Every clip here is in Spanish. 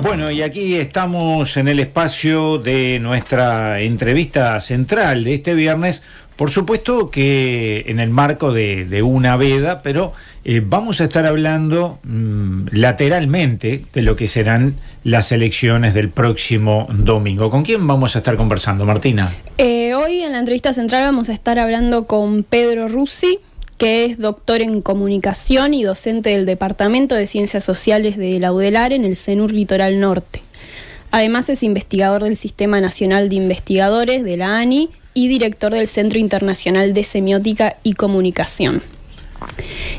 Bueno, y aquí estamos en el espacio de nuestra entrevista central de este viernes. Por supuesto que en el marco de una veda, pero vamos a estar hablando lateralmente de lo que serán las elecciones del próximo domingo. ¿Con quién vamos a estar conversando, Martina? Hoy en la entrevista central vamos a estar hablando con Pedro Russi, que es doctor en comunicación y docente del Departamento de Ciencias Sociales de la UDELAR en el CENUR Litoral Norte. Además es investigador del Sistema Nacional de Investigadores de la ANI y director del Centro Internacional de Semiótica y Comunicación.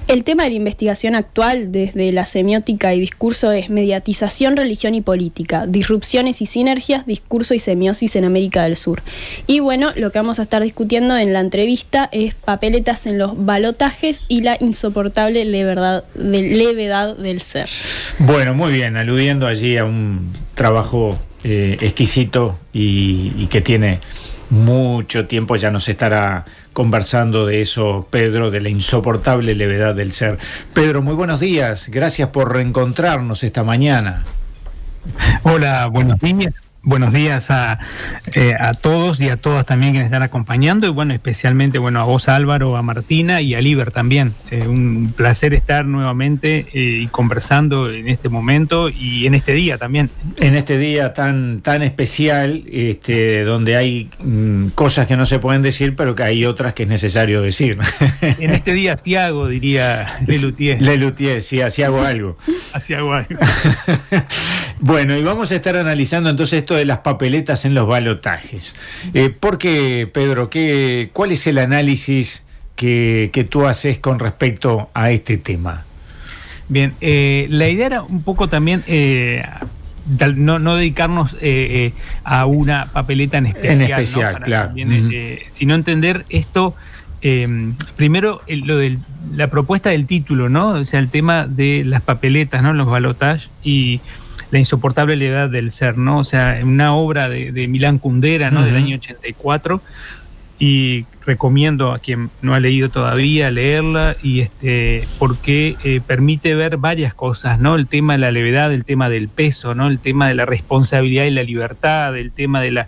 El tema de la investigación actual desde la semiótica y discurso es mediatización, religión y política, disrupciones y sinergias, discurso y semiosis en América del Sur. Y bueno, lo que vamos a estar discutiendo en la entrevista es papeletas en los balotajes y la insoportable levedad del ser. Bueno, muy bien, aludiendo allí a un trabajo exquisito y que tiene mucho tiempo. Ya nos estará conversando de eso Pedro, de la insoportable levedad del ser. Pedro, muy buenos días, gracias por reencontrarnos esta mañana. Hola, buenos días. Buenos días a todos y a todas también quienes están acompañando, y bueno, especialmente a vos, Álvaro, a Martina y a Liber también. Un placer estar nuevamente y conversando en este momento y en este día también. En este día tan especial, donde hay cosas que no se pueden decir, pero que hay otras que es necesario decir. En este día asiago, diría Lelutier. Lelutier, sí, asiago algo. Asiago algo. Bueno, y vamos a estar analizando entonces esto de las papeletas en los balotajes. ¿Por qué, Pedro? ¿Cuál es el análisis que tú haces con respecto a este tema? Bien, la idea era un poco también no dedicarnos a una papeleta en especial, ¿no? Claro. También, sino entender esto. Primero, lo de la propuesta del título, ¿no? O sea, el tema de las papeletas, ¿no? Los balotajes y la insoportable levedad del ser, ¿no? O sea, una obra de Milán Kundera, ¿no? Del año 84, y recomiendo a quien no ha leído todavía leerla, y porque permite ver varias cosas, ¿no? El tema de la levedad, el tema del peso, ¿no? El tema de la responsabilidad y la libertad, el tema de las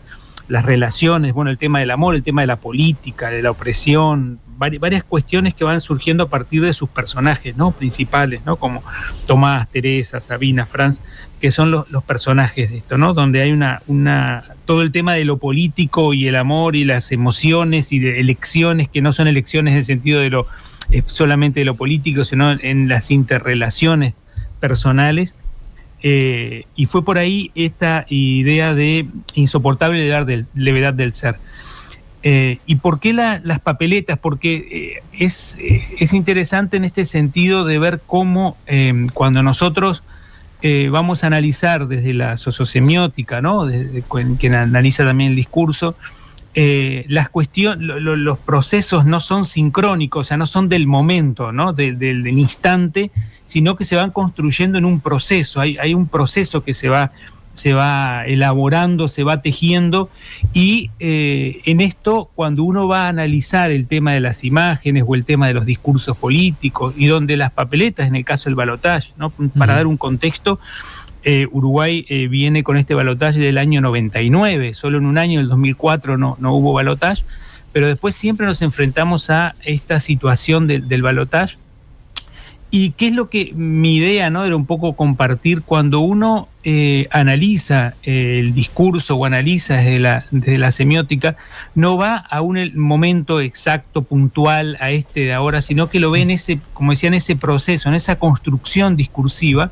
relaciones, el tema del amor, el tema de la política, de la opresión, varias cuestiones que van surgiendo a partir de sus personajes, ¿no? Principales, ¿no? Como Tomás, Teresa, Sabina, Franz, que son los personajes de esto, ¿no? Donde hay todo el tema de lo político y el amor y las emociones y de elecciones que no son elecciones en el sentido de solamente de lo político, sino en las interrelaciones personales. Y fue por ahí esta idea de insoportable levedad del ser. ¿Y por qué las papeletas? Porque es interesante en este sentido de ver cómo cuando nosotros vamos a analizar desde la sociosemiótica, ¿no? Desde quien analiza también el discurso, los procesos no son sincrónicos, o sea, no son del momento, ¿no? Del instante, sino que se van construyendo en un proceso. Hay un proceso que se va elaborando, se va tejiendo, y en esto, cuando uno va a analizar el tema de las imágenes o el tema de los discursos políticos, y donde las papeletas, en el caso del balotaje, ¿no? Para dar un contexto, Uruguay viene con este balotaje del año 99, solo en un año, el 2004, no hubo balotaje, pero después siempre nos enfrentamos a esta situación del balotaje. ¿Y qué es lo que mi idea, ¿no? Era un poco compartir cuando uno analiza el discurso o analiza desde la semiótica, no va a un momento exacto, puntual, a de ahora, sino que lo ve en ese, como decía, en ese proceso, en esa construcción discursiva.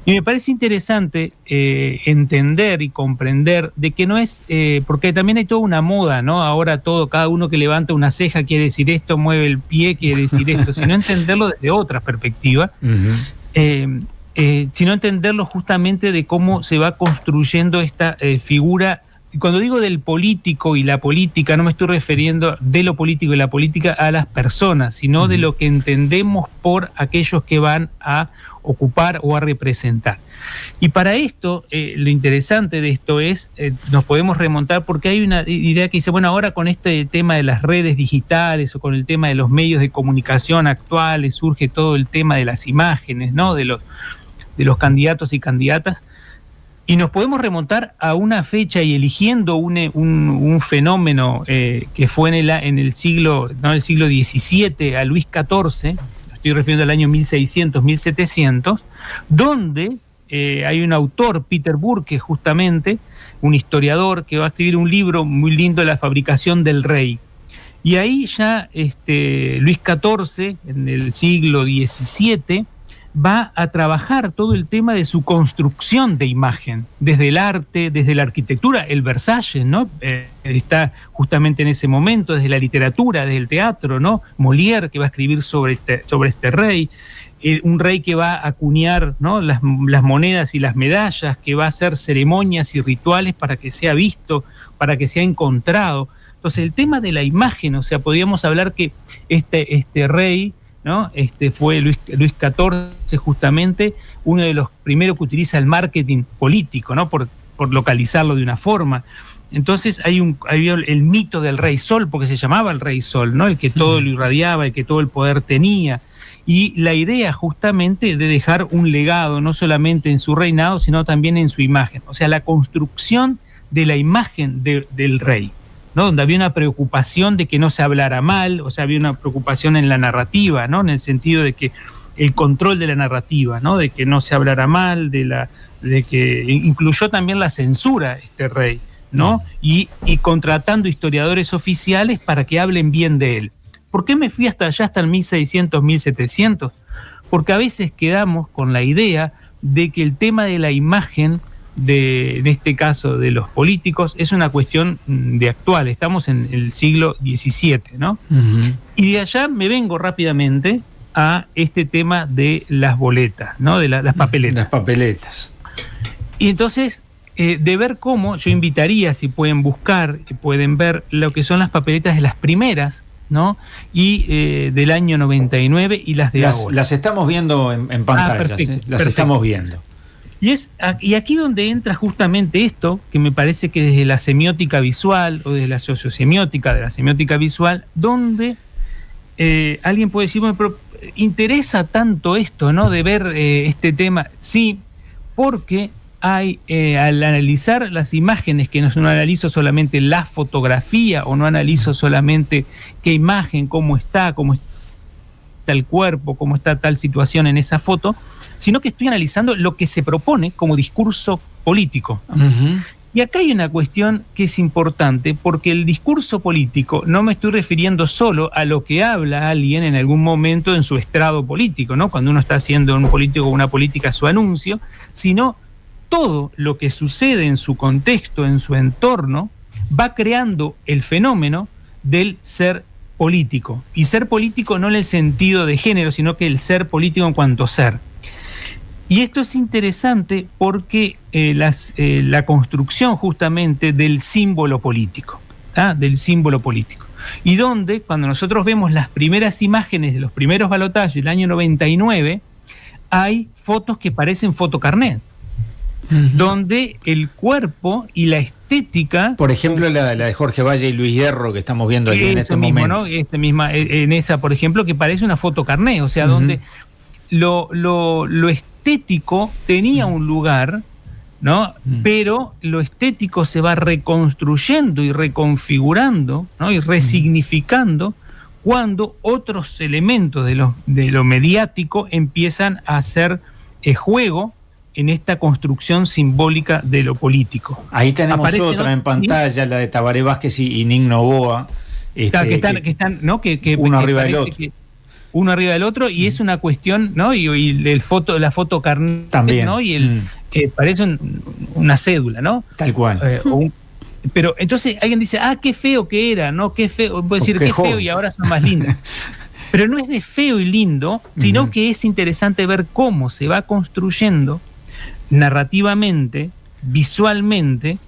Y me parece interesante entender y comprender de que no es, porque también hay toda una moda, ¿no? Ahora cada uno que levanta una ceja quiere decir esto, mueve el pie quiere decir esto, sino entenderlo desde otra perspectiva. Sino entenderlo justamente de cómo se va construyendo esta figura. Cuando digo del político y la política, no me estoy refiriendo de lo político y la política a las personas, sino de lo que entendemos por aquellos que van a ocupar o a representar. Y para esto, lo interesante de esto es, nos podemos remontar, porque hay una idea que dice, ahora con este tema de las redes digitales o con el tema de los medios de comunicación actuales, surge todo el tema de las imágenes, ¿no? De los candidatos y candidatas. Y nos podemos remontar a una fecha y eligiendo un fenómeno que fue en el siglo XVII, a Luis XIV, estoy refiriendo al año 1600, 1700, donde hay un autor, Peter Burke, justamente, un historiador que va a escribir un libro muy lindo, La fabricación del rey. Y ahí ya Luis XIV, en el siglo XVII, va a trabajar todo el tema de su construcción de imagen, desde el arte, desde la arquitectura, el Versalles, ¿no? Está justamente en ese momento, desde la literatura, desde el teatro, ¿no? Molière, que va a escribir sobre este rey, un rey que va a acuñar, ¿no? las monedas y las medallas, que va a hacer ceremonias y rituales para que sea visto, para que sea encontrado. Entonces el tema de la imagen, o sea, podríamos hablar que este rey, ¿no? Fue Luis XIV, justamente uno de los primeros que utiliza el marketing político, ¿no? Por localizarlo de una forma. Entonces había el mito del rey sol, porque se llamaba el rey sol, ¿no? El que todo lo irradiaba, el que todo el poder tenía. Y la idea justamente de dejar un legado, no solamente en su reinado, sino también en su imagen. O sea, la construcción de la imagen del rey, ¿no? Donde había una preocupación de que no se hablara mal, o sea, había una preocupación en la narrativa, ¿no? En el sentido de que el control de la narrativa, ¿no? De que no se hablara mal, de que incluyó también la censura este rey, ¿no? Y contratando historiadores oficiales para que hablen bien de él. ¿Por qué me fui hasta allá, hasta el 1600, 1700? Porque a veces quedamos con la idea de que el tema de la imagen en este caso de los políticos, es una cuestión de actual. Estamos en el siglo XVII, ¿no? Uh-huh. Y de allá me vengo rápidamente a este tema de las boletas, ¿no? De las papeletas. Las papeletas. Y entonces, de ver cómo, yo invitaría, si pueden buscar, si pueden ver lo que son las papeletas de las primeras, ¿no? Y del año 99 y las de ahora. Las estamos viendo en pantalla, perfecto. Las estamos viendo. Y aquí donde entra justamente esto, que me parece que desde la semiótica visual o desde la sociosemiótica, de la semiótica visual, donde alguien puede decir, bueno, pero interesa tanto esto, ¿no? De ver este tema. Sí, porque hay, al analizar las imágenes, que no analizo solamente la fotografía o no analizo solamente qué imagen, cómo está el cuerpo, cómo está tal situación en esa foto, sino que estoy analizando lo que se propone como discurso político. Uh-huh. Y acá hay una cuestión que es importante, porque el discurso político no me estoy refiriendo solo a lo que habla alguien en algún momento en su estrado político, ¿no? Cuando uno está haciendo un político o una política su anuncio, sino todo lo que sucede en su contexto, en su entorno, va creando el fenómeno del ser político. Y ser político no en el sentido de género, sino que el ser político en cuanto a ser. Y esto es interesante porque la construcción justamente del símbolo político, ¿ah? Del símbolo político. Y donde, cuando nosotros vemos las primeras imágenes de los primeros balotajes del año 99, hay fotos que parecen fotocarnet, uh-huh, donde el cuerpo y la estética... Por ejemplo, la de Jorge Valle y Luis Hierro, que estamos viendo aquí en este momento. ¿No? En esa, por ejemplo, que parece una fotocarnet, o sea, uh-huh, donde lo estético tenía un lugar, ¿no? Pero lo estético se va reconstruyendo y reconfigurando, ¿no? Y resignificando cuando otros elementos de lo mediático empiezan a hacer juego en esta construcción simbólica de lo político. Ahí tenemos aparece, otra, ¿no? En pantalla, la de Tabaré Vázquez y Nick Novoa. Que están, ¿no? Que uno arriba del otro. Uno arriba del otro, y es una cuestión, ¿no? Y la foto carnet también, ¿no? Y parece una cédula, ¿no? Tal cual. Pero entonces alguien dice, qué feo que era, ¿no? Qué feo, puede decir, qué feo y ahora son más lindas. Pero no es de feo y lindo, sino uh-huh, que es interesante ver cómo se va construyendo narrativamente, visualmente,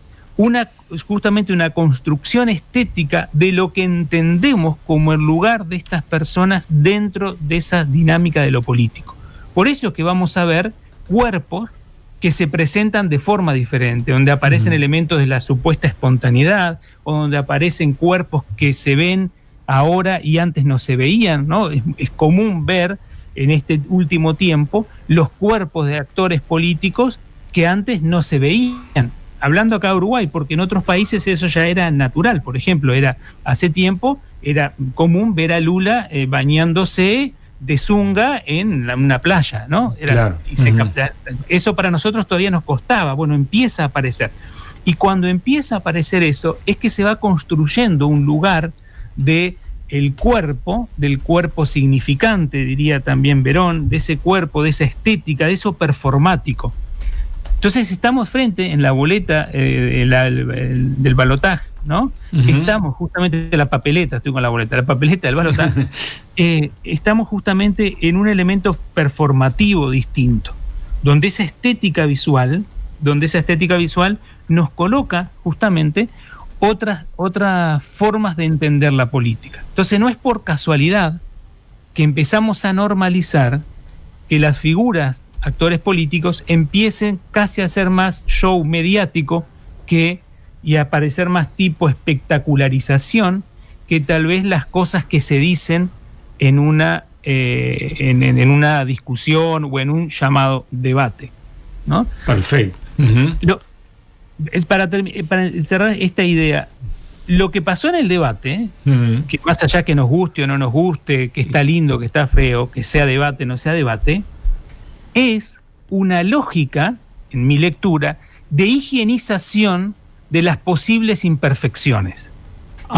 justamente una construcción estética de lo que entendemos como el lugar de estas personas dentro de esa dinámica de lo político. Por eso es que vamos a ver cuerpos que se presentan de forma diferente, donde aparecen elementos de la supuesta espontaneidad, o donde aparecen cuerpos que se ven ahora y antes no se veían, ¿no? Es común ver en este último tiempo los cuerpos de actores políticos que antes no se veían. Hablando acá de Uruguay, porque en otros países eso ya era natural. Por ejemplo, hace tiempo era común ver a Lula bañándose de zunga en una playa, ¿no? Claro. Eso para nosotros todavía nos costaba. Bueno, empieza a aparecer. Y cuando empieza a aparecer eso, es que se va construyendo un lugar del cuerpo significante, diría también Verón, de ese cuerpo, de esa estética, de eso performático. Entonces estamos frente en la boleta del balotaje, ¿no? Uh-huh. Estamos justamente, la papeleta, estoy con la boleta, la papeleta del balotaje, estamos justamente en un elemento performativo distinto, donde esa estética visual nos coloca justamente otras formas de entender la política. Entonces no es por casualidad que empezamos a normalizar que las figuras, actores políticos, empiecen casi a hacer más show mediático y a parecer más tipo espectacularización que tal vez las cosas que se dicen en una discusión o en un llamado debate, ¿no? Perfecto. Uh-huh. Para cerrar esta idea, lo que pasó en el debate, uh-huh, que más allá que nos guste o no nos guste, que está lindo, que está feo, que sea debate o no sea debate, es una lógica, en mi lectura, de higienización de las posibles imperfecciones.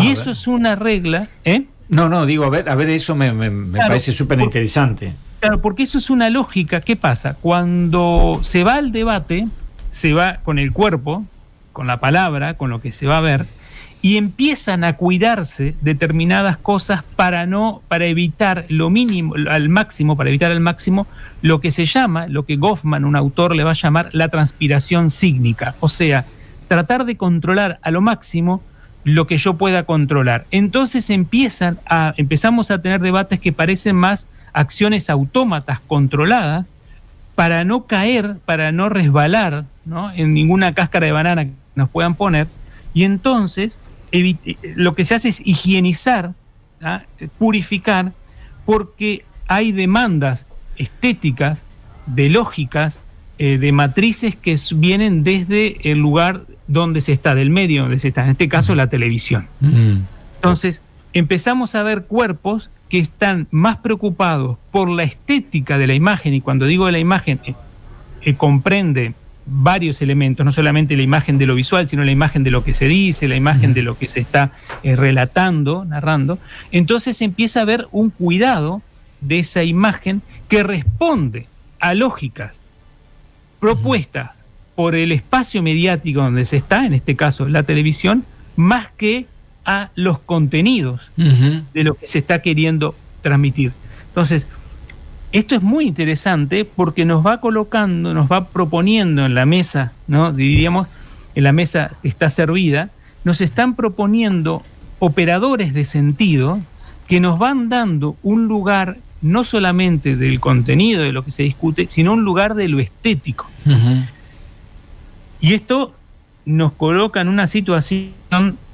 Y eso es una regla, ¿eh? No, digo, a ver, eso me claro, parece súper interesante. Claro, porque eso es una lógica. ¿Qué pasa? Cuando se va al debate, se va con el cuerpo, con la palabra, con lo que se va a ver, y empiezan a cuidarse determinadas cosas para evitar lo mínimo, al máximo, para evitar al máximo lo que se llama, lo que Goffman, un autor, le va a llamar la transpiración sígnica. O sea, tratar de controlar a lo máximo lo que yo pueda controlar. Entonces empezamos a tener debates que parecen más acciones autómatas controladas para no caer, para no resbalar, ¿no?, en ninguna cáscara de banana que nos puedan poner. Y entonces lo que se hace es higienizar, ¿ah?, purificar, porque hay demandas estéticas, de lógicas, de matrices que vienen desde el lugar donde se está, del medio donde se está, en este caso la televisión. Entonces empezamos a ver cuerpos que están más preocupados por la estética de la imagen, y cuando digo de la imagen comprende varios elementos, no solamente la imagen de lo visual, sino la imagen de lo que se dice, la imagen de lo que se está relatando, narrando. Entonces empieza a haber un cuidado de esa imagen que responde a lógicas propuestas por el espacio mediático donde se está, en este caso la televisión, más que a los contenidos de lo que se está queriendo transmitir. Entonces, esto es muy interesante porque nos va colocando, nos va proponiendo en la mesa, ¿no?, diríamos, en la mesa que está servida, nos están proponiendo operadores de sentido que nos van dando un lugar no solamente del contenido de lo que se discute, sino un lugar de lo estético. Y esto nos coloca en una situación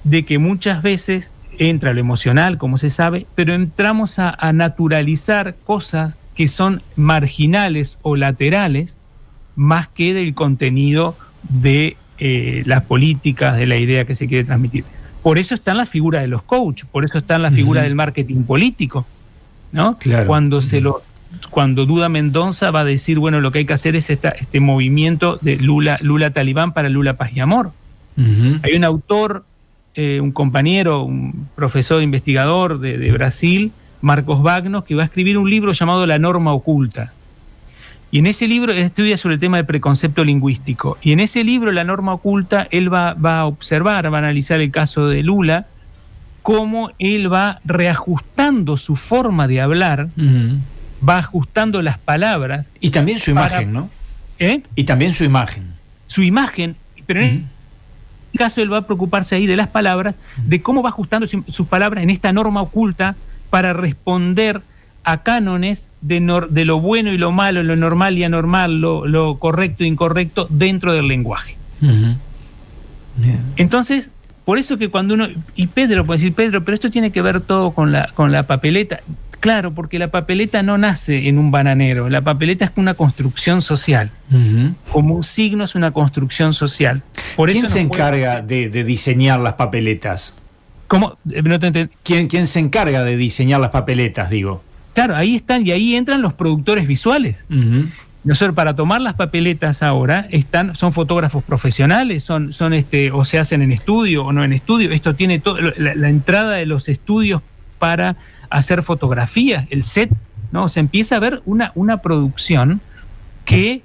de que muchas veces entra lo emocional, como se sabe, pero entramos a naturalizar cosas que son marginales o laterales, más que del contenido de las políticas, de la idea que se quiere transmitir. Por eso está la figura de los coaches, por eso está la figura del marketing político, ¿no? Claro. Cuando Duda Mendoza va a decir, bueno, lo que hay que hacer es este movimiento de Lula Talibán para Lula Paz y Amor. Hay un autor, un compañero, un profesor investigador de Brasil, Marcos Bagnos, que va a escribir un libro llamado La Norma Oculta. Y en ese libro él estudia sobre el tema del preconcepto lingüístico. Y en ese libro, La Norma Oculta, él va a observar, va a analizar el caso de Lula, cómo él va reajustando su forma de hablar, va ajustando las palabras. Y también su imagen, ¿no? Y también su imagen. Su imagen, pero en este caso él va a preocuparse ahí de las palabras, de cómo va ajustando sus palabras en esta norma oculta para responder a cánones de lo bueno y lo malo, lo normal y anormal, lo correcto e incorrecto dentro del lenguaje. Entonces, por eso que cuando uno... Y Pedro puede decir, Pedro, pero esto tiene que ver todo con la papeleta. Claro, porque la papeleta no nace en un bananero, la papeleta es una construcción social. Como un signo es una construcción social. ¿Quién se encarga de diseñar las papeletas? ¿Cómo? No te ¿Quién se encarga de diseñar las papeletas, digo? Claro, ahí están, y ahí entran los productores visuales. Nosotros, para tomar las papeletas ahora, son fotógrafos profesionales, o se hacen en estudio o no en estudio. Esto tiene todo, la entrada de los estudios para hacer fotografías, el set, ¿no? Se empieza a ver una producción que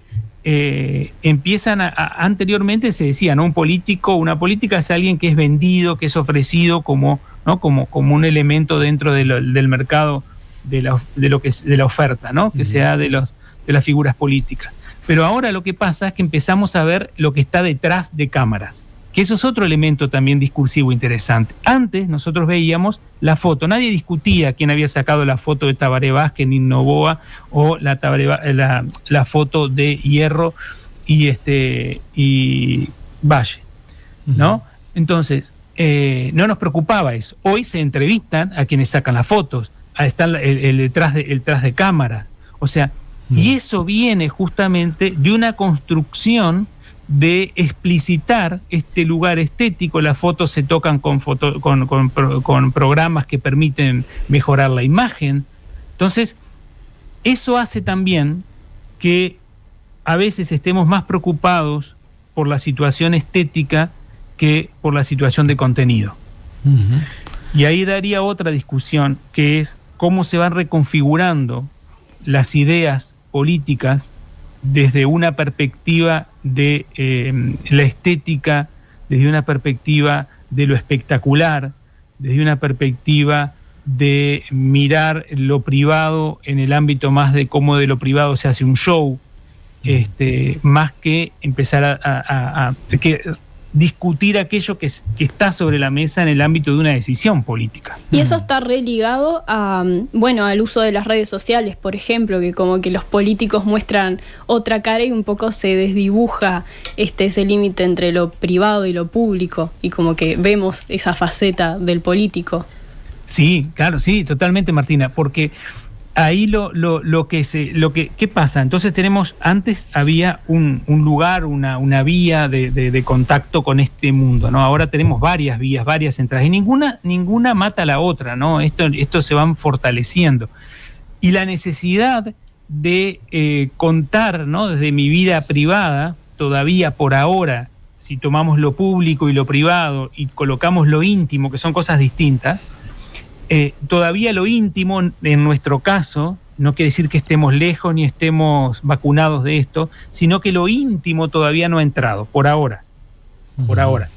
empiezan anteriormente se decía, ¿no? Un político, una política es alguien que es vendido, que es ofrecido como, ¿no? como un elemento dentro del mercado de la oferta, ¿no? Que sea de las figuras políticas. Pero ahora lo que pasa es que empezamos a ver lo que está detrás de cámaras, que eso es otro elemento también discursivo interesante. Antes nosotros veíamos la foto, nadie discutía quién había sacado la foto de Tabaré Vázquez, Nino Noboa, o la foto de Hierro y Valle, ¿no? Entonces, no nos preocupaba eso. Hoy se entrevistan a quienes sacan las fotos, está el detrás de cámaras. O sea, y eso viene justamente de una construcción de explicitar este lugar estético. Las fotos se tocan con programas que permiten mejorar la imagen. Entonces, eso hace también que a veces estemos más preocupados por la situación estética que por la situación de contenido. Y ahí daría otra discusión, que es cómo se van reconfigurando las ideas políticas desde una perspectiva de la estética, desde una perspectiva de lo espectacular, desde una perspectiva de mirar lo privado en el ámbito más de cómo de lo privado se hace un show, más que empezar a discutir aquello que está sobre la mesa en el ámbito de una decisión política. Y eso está religado al uso de las redes sociales, por ejemplo, que como que los políticos muestran otra cara y un poco se desdibuja ese límite entre lo privado y lo público, y como que vemos esa faceta del político. Sí, claro, sí, totalmente, Martina, porque ahí ¿qué pasa? Entonces antes había un lugar, una vía de contacto con este mundo, ¿no? Ahora tenemos varias vías, varias entradas, y ninguna mata a la otra, ¿no? Esto se van fortaleciendo. Y la necesidad de contar, ¿no? Desde mi vida privada, todavía por ahora, si tomamos lo público y lo privado y colocamos lo íntimo, que son cosas distintas, todavía lo íntimo, en nuestro caso, no quiere decir que estemos lejos ni estemos vacunados de esto, sino que lo íntimo todavía no ha entrado, por ahora. Por ahora.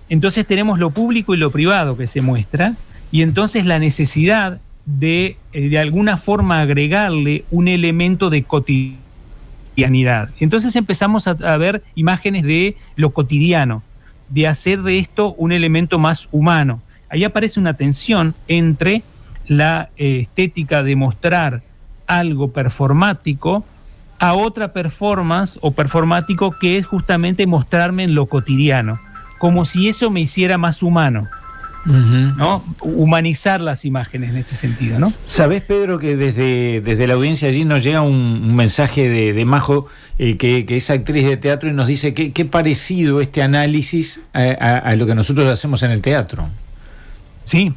Entonces tenemos lo público y lo privado que se muestra, y entonces la necesidad de alguna forma agregarle un elemento de cotidianidad. Entonces empezamos a ver imágenes de lo cotidiano, de hacer de esto un elemento más humano. Ahí aparece una tensión entre la estética de mostrar algo performático a otra performance o performático que es justamente mostrarme en lo cotidiano, como si eso me hiciera más humano, ¿no? Humanizar las imágenes en este sentido, ¿no? Sabés, Pedro, que desde la audiencia allí nos llega un mensaje de Majo, que es actriz de teatro, y nos dice qué parecido este análisis a lo que nosotros hacemos en el teatro. Sí,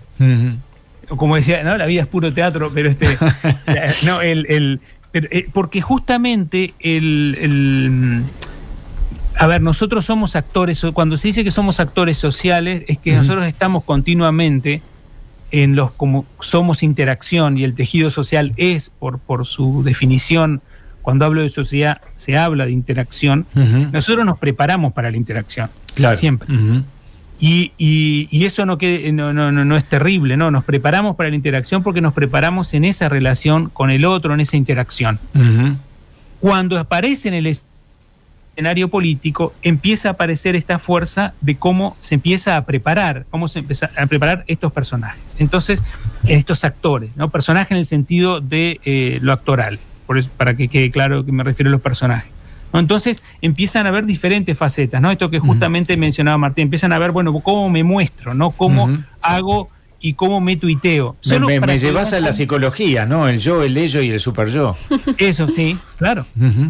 como decía, ¿no? La vida es puro teatro, pero no, porque justamente a ver, nosotros somos actores. Cuando se dice que somos actores sociales, es que nosotros estamos continuamente como somos interacción, y el tejido social es, por su definición, cuando hablo de sociedad, se habla de interacción. Nosotros nos preparamos para la interacción, claro, siempre. Y eso no es terrible, ¿no? Nos preparamos para la interacción porque nos preparamos en esa relación con el otro, en esa interacción. Cuando aparece en el escenario político, empieza a aparecer esta fuerza de cómo se empieza a preparar, estos personajes. Entonces, estos actores, ¿no? Personaje en el sentido de lo actoral, por eso, para que quede claro que me refiero a los personajes, ¿no? Entonces empiezan a ver diferentes facetas, ¿no? Esto que justamente mencionaba Martín, empiezan a ver, bueno, cómo me muestro, ¿no? Cómo hago y cómo me tuiteo. Me llevas a la psicología, ¿no? El yo, el ello y el super yo. Eso, sí, claro.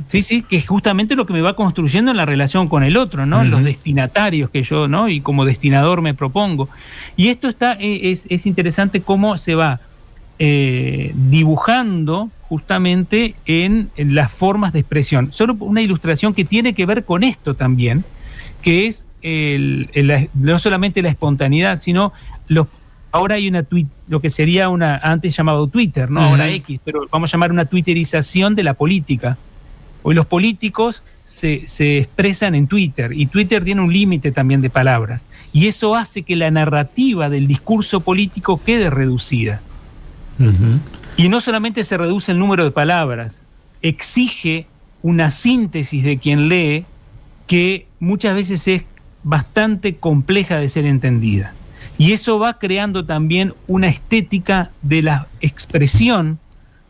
Sí, que es justamente lo que me va construyendo en la relación con el otro, ¿no? Los destinatarios que yo, ¿no? Y como destinador me propongo. Y esto es interesante cómo se va dibujando justamente en las formas de expresión. Solo una ilustración que tiene que ver con esto también, que es no solamente la espontaneidad, sino ahora hay lo que sería antes llamado Twitter, ¿no? Ahora X, pero vamos a llamar una twitterización de la política. Hoy los políticos se expresan en Twitter, y Twitter tiene un límite también de palabras, y eso hace que la narrativa del discurso político quede reducida. Y no solamente se reduce el número de palabras, exige una síntesis de quien lee que muchas veces es bastante compleja de ser entendida. Y eso va creando también una estética de la expresión,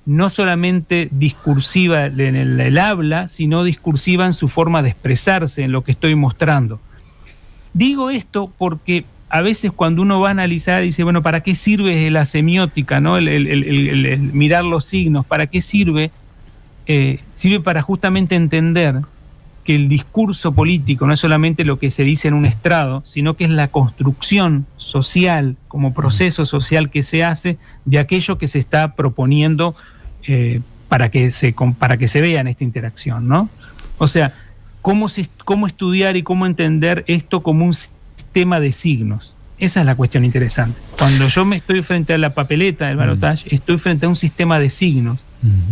no solamente discursiva en el habla, sino discursiva en su forma de expresarse, en lo que estoy mostrando. Digo esto porque a veces cuando uno va a analizar, dice, bueno, ¿para qué sirve la semiótica, ¿no? El mirar los signos, ¿para qué sirve? Sirve para justamente entender que el discurso político no es solamente lo que se dice en un estrado, sino que es la construcción social, como proceso social que se hace de aquello que se está proponiendo para que se vea en esta interacción, ¿no? O sea, cómo estudiar y cómo entender esto como un sistema de signos. Esa es la cuestión interesante. Cuando yo me estoy frente a la papeleta del balotaje, estoy frente a un sistema de signos,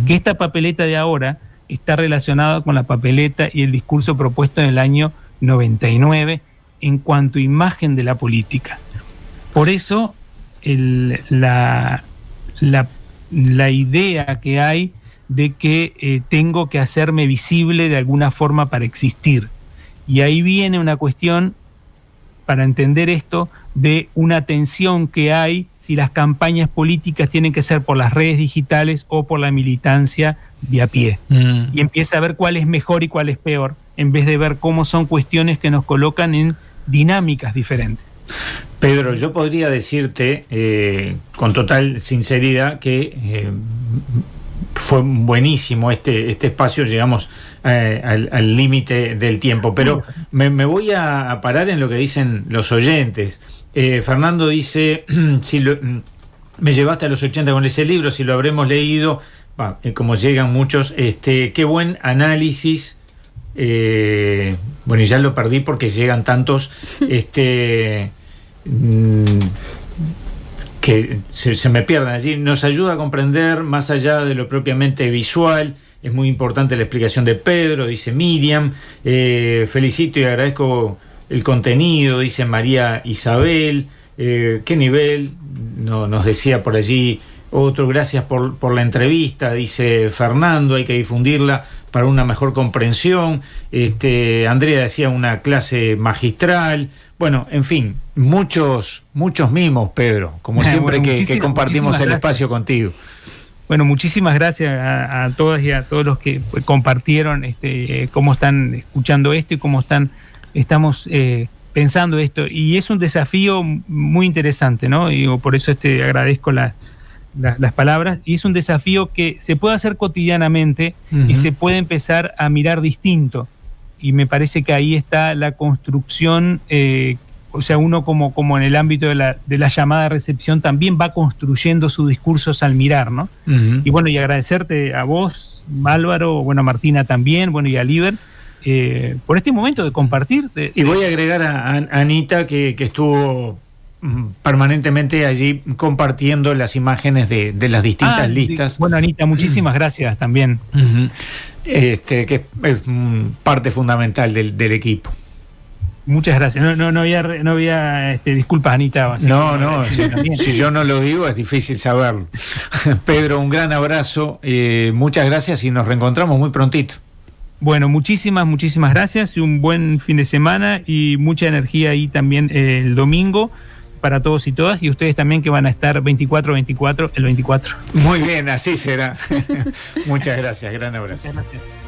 que esta papeleta de ahora está relacionada con la papeleta y el discurso propuesto en el año 99 en cuanto a imagen de la política. Por eso la idea que hay de que tengo que hacerme visible de alguna forma para existir. Y ahí viene una cuestión, para entender esto, de una tensión que hay si las campañas políticas tienen que ser por las redes digitales o por la militancia de a pie. Y empieza a ver cuál es mejor y cuál es peor, en vez de ver cómo son cuestiones que nos colocan en dinámicas diferentes. Pedro, yo podría decirte con total sinceridad que fue buenísimo este espacio, llegamos al límite del tiempo, pero me voy a parar en lo que dicen los oyentes. Fernando dice, me llevaste a los 80 con ese libro, si lo habremos leído, como llegan muchos, qué buen análisis, bueno, y ya lo perdí porque llegan tantos, que se me pierden allí. Nos ayuda a comprender más allá de lo propiamente visual. Es muy importante la explicación de Pedro, dice Miriam. Felicito y agradezco el contenido, dice María Isabel. ¿Qué nivel? No, nos decía por allí otro. Gracias por la entrevista, dice Fernando. Hay que difundirla para una mejor comprensión. Andrea decía una clase magistral. Bueno, en fin, muchos mimos, Pedro, como siempre, bueno, que compartimos el espacio contigo. Bueno, muchísimas gracias a todas y a todos los que compartieron cómo están escuchando esto y cómo estamos pensando esto. Y es un desafío muy interesante, ¿no? Y por eso agradezco las palabras. Y es un desafío que se puede hacer cotidianamente y se puede empezar a mirar distinto. Y me parece que ahí está la construcción, o sea, uno como en el ámbito de la llamada recepción también va construyendo sus discursos al mirar, ¿no? Y bueno, y agradecerte a vos, Álvaro, bueno, a Martina también, bueno, y a Liber, por este momento de compartir. Y voy a agregar a Anita, que estuvo permanentemente allí compartiendo las imágenes de las distintas listas. Bueno, Anita, muchísimas gracias también. Que es parte fundamental del equipo. Muchas gracias. No había disculpas, Anita. No, si yo no lo digo es difícil saberlo. Pedro, un gran abrazo, muchas gracias y nos reencontramos muy prontito. Bueno, muchísimas gracias y un buen fin de semana y mucha energía ahí también el domingo para todos y todas, y ustedes también que van a estar 24-24 el 24. Muy bien, así será. Muchas gracias, gran abrazo. Muchas gracias.